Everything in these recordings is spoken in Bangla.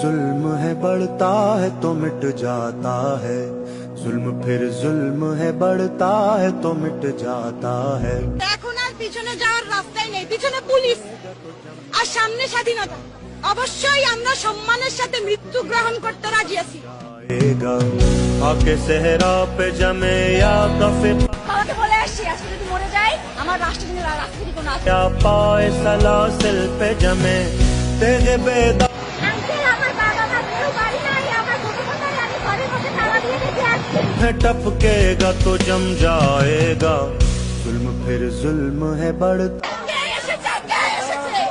जुल्म है बढ़ता है तो मिट जाता है, जुल्म फिर जुल्म है बढ़ता है तो मिट जाता है। এখন আর পিছনে যাওয়ার রাস্তাই নেই, পিছনে পুলিশ আর সামনে স্বাধীনতা। অবশ্যই আমরা সম্মানের সাথে মৃত্যু গ্রহণ করতে রাজি আছি। आके सेहरा पे जमे या कफे বাবাকে বলে আসি আজকে যদি মরে যাই আমার রাষ্ট্রদিনের রাজনীতি কোনো আছে या पाए सलासिल पे जमे तेरे बेदा আঙ্কেল আমার বাবা মা কেউ বাড়ি নাই, আমার ছোটবেলায় আমি ঘরের মধ্যে তালা দিয়ে রেখে আসছি। टपकेगा तो जम जाएगा, जुल्म फिर जुल्म है बढ़ता। কে এসেছে, কে এসেছে?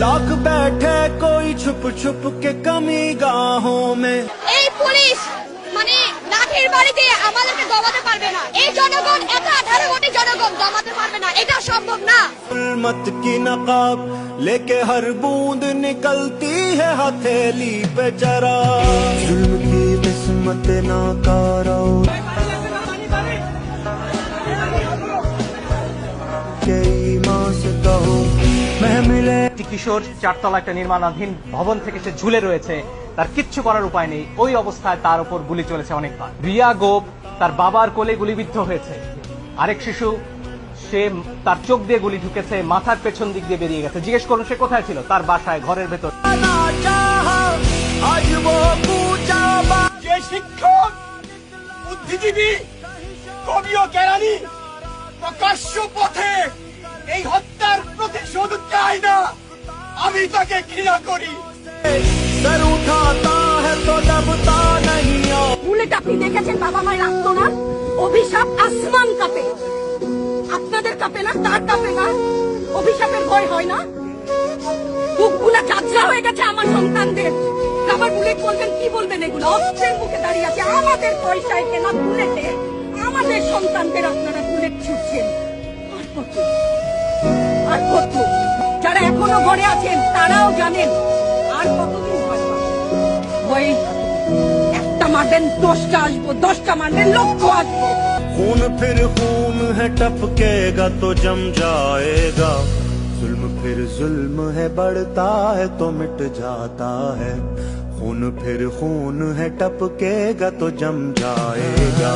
लाख बैठे कोई छुप छुप के कमी गाहों में। এই পুলিশ মানে লাঠির বাড়িতে আমাদেরকে দমাতে পারবে না। এই জনগণ এত 18 কোটি জনগণ দমাতে পারবে না, এটা সম্ভব না। जुल्मत की नकाब लेके हर बूंद निकलती है हथेली पे जरा, जुल्म की किस्मत नाकारा के ईमान से कहो मैं मिले। কিশোর চারতলা একটা নির্মাণাধীন ভবন থেকে সে ঝুলে রয়েছে, তার কিচ্ছু করার উপায় নেই। ওই অবস্থায় তার উপর গুলি চলেছে অনেকবার। রিয়া গোপ তার বাবার কোলে গুলিবিদ্ধ হয়েছে। আরেক শিশু, সে তার চোখ দিয়ে গুলি ঢুকেছে, মাথার পেছন দিক দিয়ে বেরিয়ে গেছে। জিজ্ঞেস করুন সে কোথায় ছিল? তার বাসায়, ঘরের ভেতর। যে শিক্ষক, বুদ্ধিজীবী, কবি ও জ্ঞানী প্রকাশ্য পথে এই হত্যার প্রতিশোধ চায় না, আমি তাকে ঘৃণা করি। सर उठाता है तो दबता नहीं। বুলেট আপনি দেখেছেন বাবা মায়ের রাখতো না? অভিশাপ আসমান কাঁপে, আপনাদের কাঁপে না? তার কাঁপে না? অভিশাপের ভয় হয় না? বুকগুলা চাচরা হয়ে গেছে আমার সন্তানদের। আবার বুলেট বলবেন, কি বলবেন? এগুলো অস্ত্রের মুখে দাঁড়িয়ে আছে, আমাদের পয়সায় কেনা বুলেটে আমাদের সন্তানদের আপনারা বুলেট ছুটছেন। আর কত, আর কত? যারা এখনো ঘরে আছেন তারাও জানেন আর কতদিন ভয় একটা মারবেন 10টা আসবো, 10টা মারবেন লক্ষ আসবো। खून फिर खून है टपकेगा तो जम जाएगा, जुल्म फिर जुल्म है बढ़ता है तो मिट जाता है, खून फिर खून है टपकेगा तो जम जाएगा।